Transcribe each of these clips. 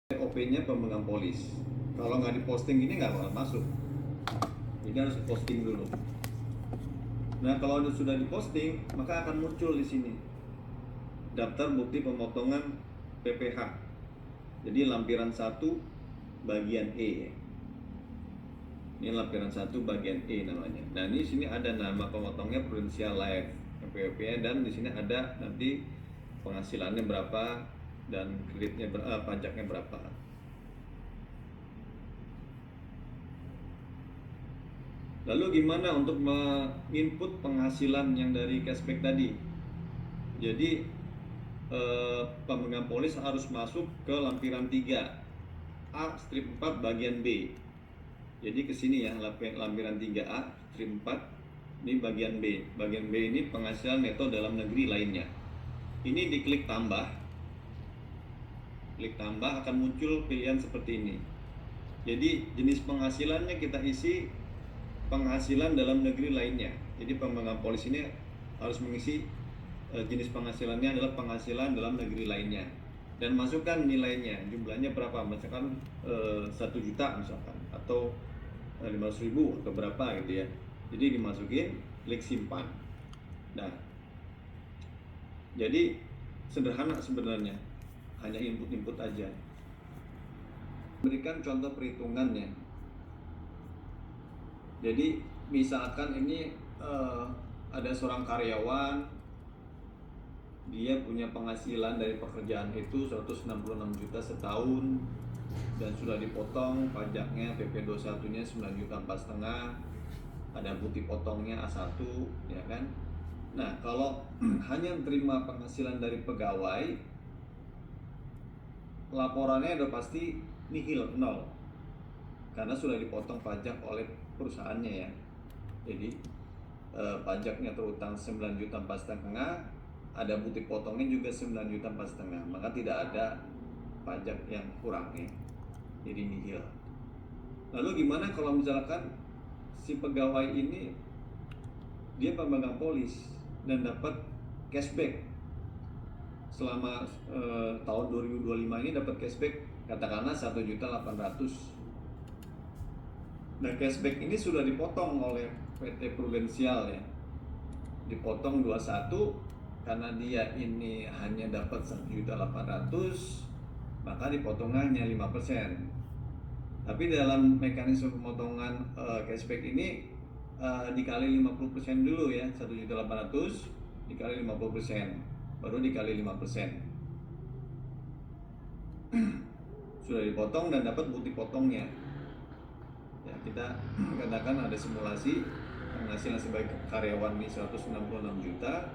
OP-nya pemegang polis. Kalau nggak diposting ini nggak bakal masuk. Jadi harus posting dulu. Nah, kalau sudah diposting, maka akan muncul di sini daftar bukti pemotongan PPh. Jadi lampiran 1 bagian E. Ini lampiran 1 bagian E namanya. Nah, ini sini ada nama pemotongnya Prudential Life PPh, dan di sini ada nanti penghasilannya berapa dan kreditnya pajaknya berapa. Lalu gimana untuk menginput penghasilan yang dari cashback tadi? Jadi pemegang polis harus masuk ke lampiran 3 A strip 4 bagian B. Jadi ke sini ya, lampiran 3A strip 4 ini bagian B. Bagian B ini penghasilan neto dalam negeri lainnya. Ini diklik tambah. Klik tambah akan muncul pilihan seperti ini. Jadi jenis penghasilannya kita isi penghasilan dalam negeri lainnya. Jadi pemegang polis ini harus mengisi jenis penghasilannya adalah penghasilan dalam negeri lainnya, dan masukkan nilainya, jumlahnya berapa, misalkan 1 juta misalkan, atau 500.000 atau berapa gitu ya. Jadi dimasukin, klik simpan. Nah, jadi sederhana sebenarnya, hanya input aja. Berikan contoh perhitungannya. Jadi misalkan ini ada seorang karyawan, dia punya penghasilan dari pekerjaan itu 166 juta setahun, dan sudah dipotong pajaknya PP 21-nya 9 juta 4,5, ada bukti potongnya A1, ya kan. Nah, kalau hanya terima penghasilan dari pegawai, laporannya udah pasti nihil, 0, karena sudah dipotong pajak oleh perusahaannya ya. Jadi pajaknya terutang 9 juta 4,5, ada bukti potongnya juga 9 juta 4,5, maka tidak ada pajak yang kurang ya, jadi nihil. Lalu gimana kalau misalkan si pegawai ini dia pemegang polis dan dapat cashback selama tahun 2025 ini, dapat cashback katakanlah 1.800.000. Nah, cashback ini sudah dipotong oleh PT Prudential ya, dipotong 21, karena dia ini hanya dapat 1.800.000, maka dipotongnya 5%. Tapi dalam mekanisme pemotongan cashback ini dikali 50% dulu ya, 1.800.000 dikali 50%, baru dikali 5%. Sudah dipotong dan dapat bukti potongnya. Ya, kita katakan ada simulasi penghasilan sebagai karyawan ini 166 juta,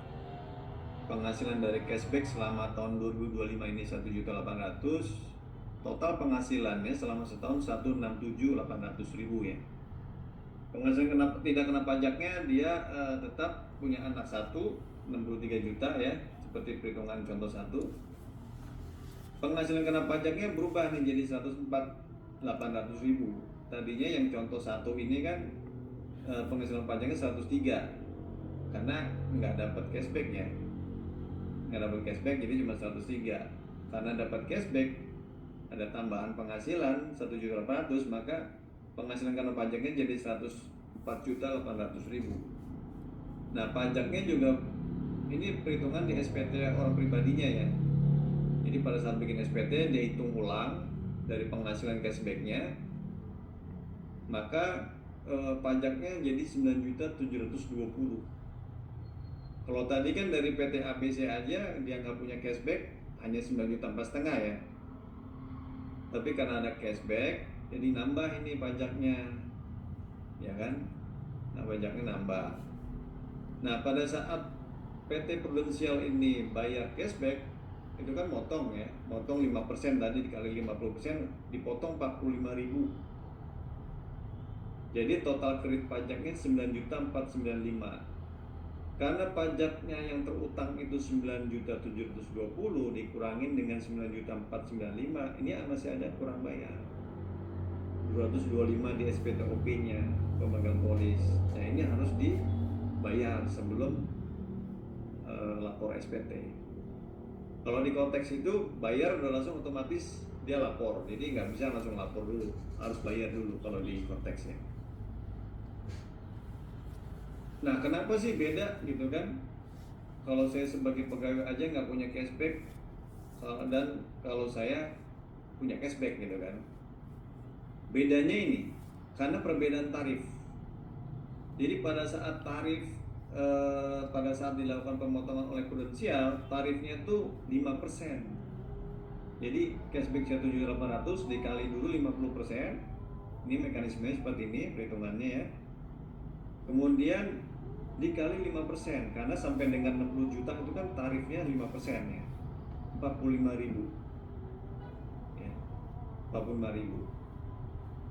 penghasilan dari cashback selama tahun 2025 ini 1.800.000, total penghasilannya selama setahun 167.800.000 ya. Penghasilan tidak kena pajaknya, dia tetap punya anak 1, 63 juta ya, seperti perhitungan contoh 1. Penghasilan kena pajaknya berubah nih jadi 104.800.000. Tadinya yang contoh 1 ini kan penghasilan pajaknya 103, karena nggak dapat cashback ya, nggak dapat cashback, jadi cuma 103. Karena dapat cashback, ada tambahan penghasilan 1.800.000, maka penghasilan karena pajaknya jadi 104.800.000. Nah, pajaknya juga ini perhitungan di SPT orang pribadinya ya. Jadi pada saat bikin SPT dia hitung ulang dari penghasilan cashbacknya, maka pajaknya jadi 9.720.000. Kalau tadi kan dari PT ABC aja dia nggak punya cashback, hanya 9 juta 4,5 ya. Tapi karena ada cashback, jadi nambah ini pajaknya, ya kan? Nah, pajaknya nambah. Nah, pada saat PT Prudential ini bayar cashback, itu kan motong ya, motong 5%, tadi dikali 50% dipotong 45.000. Jadi total kredit pajaknya 9.495. Karena pajaknya yang terutang itu 9.720 dikurangin dengan 9.495, ini masih ada kurang bayar 225 di SPTOP-nya pemegang polis. Nah, ini harus dibayar sebelum lapor SPT. Kalau di konteks itu bayar udah langsung otomatis dia lapor. Jadi nggak bisa langsung lapor dulu, harus bayar dulu kalau di Cortex ya. Nah, kenapa sih beda gitu kan? Kalau saya sebagai pegawai aja nggak punya cashback, dan kalau saya punya cashback gitu kan. Bedanya ini karena perbedaan tarif. Jadi pada saat pada saat dilakukan pemotongan oleh prudensial, tarifnya tuh 5%. Jadi cashback 1.800 dikali dulu 50%. Ini mekanismenya seperti ini perhitungannya ya. Kemudian dikali 5%, karena sampai dengan 60 juta itu kan tarifnya 5% ya. 45.000. Ya. 45.000.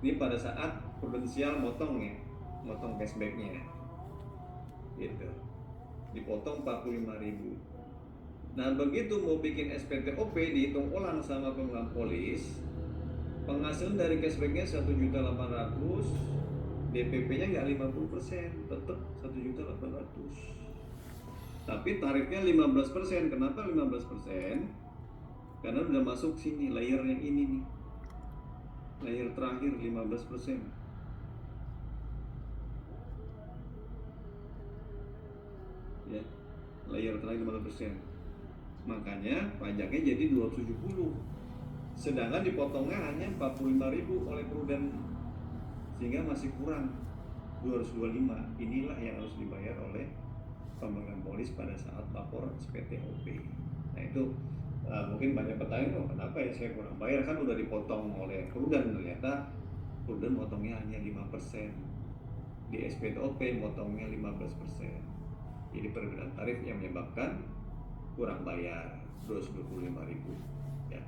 Ini pada saat prudensial motong ya, motong cashbacknya gitu, dipotong 45.000. Nah, begitu mau bikin SPTOP dihitung ulang sama pengelola polis, penghasilan dari cashbacknya 1.800.000, DPP-nya nggak 50%, tetap 1.800.000. Tapi tarifnya 15%. Kenapa 15%? Karena udah masuk sini layer yang ini nih. Layer terakhir 15%. Ya, layer terakhir 15%. Makanya pajaknya jadi 270. Sedangkan dipotongnya hanya 45.000 oleh Prudent, sehingga masih kurang 225. Inilah yang harus dibayar oleh pemegang polis pada saat lapor SPTOP. Nah itu mungkin banyak pertanyaan, kenapa ya saya kurang bayar, kan udah dipotong oleh Prudent. Ternyata Prudent motongnya hanya 5%, di SPTOP motongnya 15%. Jadi perbedaan tarif yang menyebabkan kurang bayar 225.000 ya.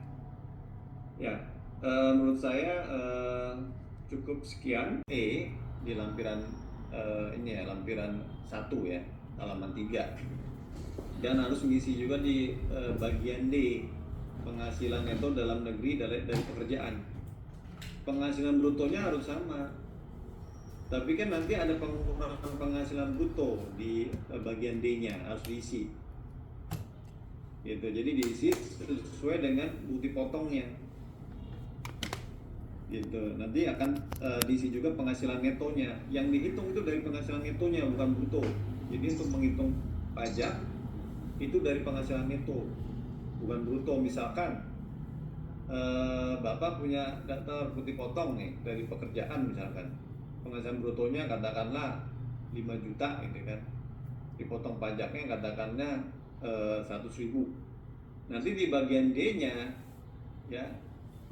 Ya, menurut saya cukup sekian. Di lampiran ini ya, lampiran 1 ya, halaman 3. Dan harus mengisi juga di bagian D, penghasilan neto dalam negeri dari pekerjaan. Penghasilan brutonya harus sama, tapi kan nanti ada pengurangan penghasilan bruto di bagian D-nya, harus diisi gitu. Jadi diisi sesuai dengan bukti potongnya gitu. Nanti akan diisi juga penghasilan netonya. Yang dihitung itu dari penghasilan netonya, bukan bruto. Jadi untuk menghitung pajak itu dari penghasilan neto, bukan bruto. Misalkan Bapak punya daftar bukti potong nih dari pekerjaan, misalkan penghasilan brutonya katakanlah 5 juta gitu kan, dipotong pajaknya katakanlah 100.000. Nanti di bagian D-nya ya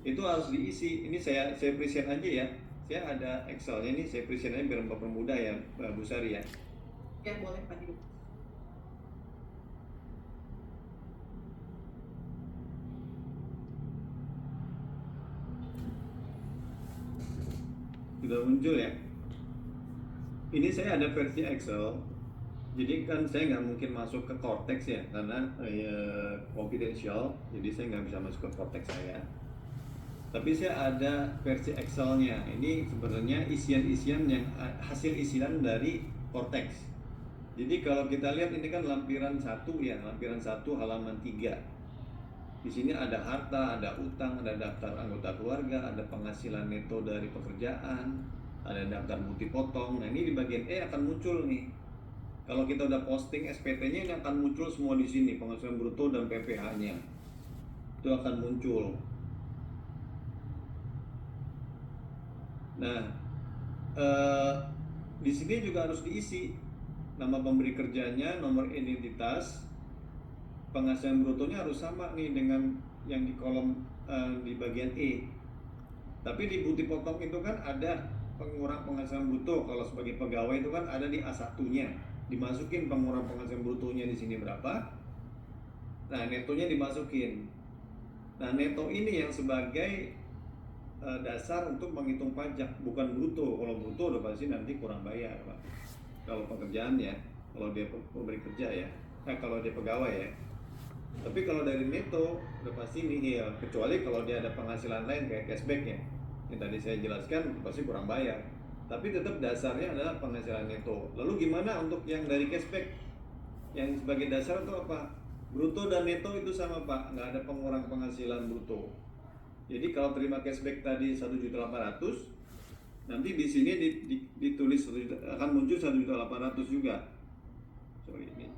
itu harus diisi. Ini saya present aja ya. Saya ada Excel-nya ini, saya present aja biar mempermudah ya, Bu Sari ya. Ya boleh Pak Didu. Sudah muncul ya. Ini saya ada versi Excel. Jadi kan saya nggak mungkin masuk ke Cortex ya, karena confidential. Jadi saya nggak bisa masuk ke Cortex saya. Tapi saya ada versi Excel-nya. Ini sebenarnya isian-isian yang hasil isian dari Cortex. Jadi kalau kita lihat ini kan lampiran 1 ya, lampiran 1 halaman 3. Di sini ada harta, ada utang, ada daftar anggota keluarga, ada penghasilan neto dari pekerjaan, ada daftar bukti potong. Nah, ini di bagian E akan muncul nih. Kalau kita udah posting SPT-nya, ini akan muncul semua di sini, penghasilan bruto dan PPh-nya. Itu akan muncul. Nah, di sini juga harus diisi nama pemberi kerjanya, nomor identitas, penghasilan brutonya harus sama nih dengan yang di kolom di bagian E. Tapi di bukti potong itu kan ada pengurang penghasilan bruto. Kalau sebagai pegawai itu kan ada di A1-nya, dimasukin pengurang penghasilan brutonya di sini berapa. Nah, netonya dimasukin. Nah, neto ini yang sebagai dasar untuk menghitung pajak, bukan bruto. Kalau bruto udah pasti nanti kurang bayar, Pak. Kalau pekerjaan ya, kalau dia pemberi kerja ya, kalau dia pegawai ya. Tapi kalau dari neto udah pasti nihil, kecuali kalau dia ada penghasilan lain kayak cashback ya, yang tadi saya jelaskan, pasti kurang bayar. Tapi tetap dasarnya adalah penghasilan neto. Lalu gimana untuk yang dari cashback? Yang sebagai dasar itu apa? Bruto dan neto itu sama Pak, nggak ada pengurang penghasilan bruto. Jadi kalau terima cashback tadi 1.800.000, nanti di sini ditulis 1 juta, akan muncul 1.800.000 juga. Sorry, ini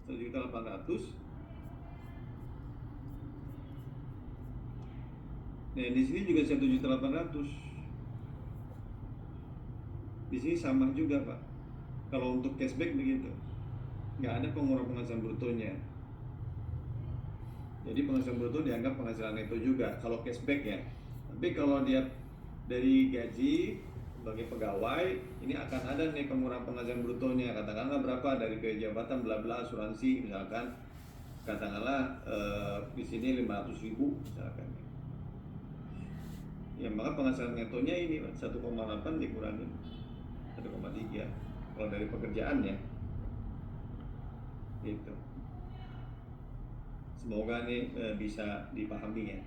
1.800.000. Nah, di sini juga 1.800.000. Di sini sama juga, Pak. Kalau untuk cashback begitu, nggak ada pengurangan penghasilan brutonya. Jadi penghasilan bruto dianggap penghasilan neto juga kalau cashback ya. Tapi kalau dia dari gaji sebagai pegawai, ini akan ada nih pengurangan penghasilan brutonya. Katakanlah berapa dari biaya jabatan, bla bla, asuransi misalkan. Katakanlah di sini 500.000 misalkan. Ya maka penghasilan netonya ini 1,8 dikurangi 1,3 kalau dari pekerjaan ya. Gitu. Semoga ini bisa dipahami ya.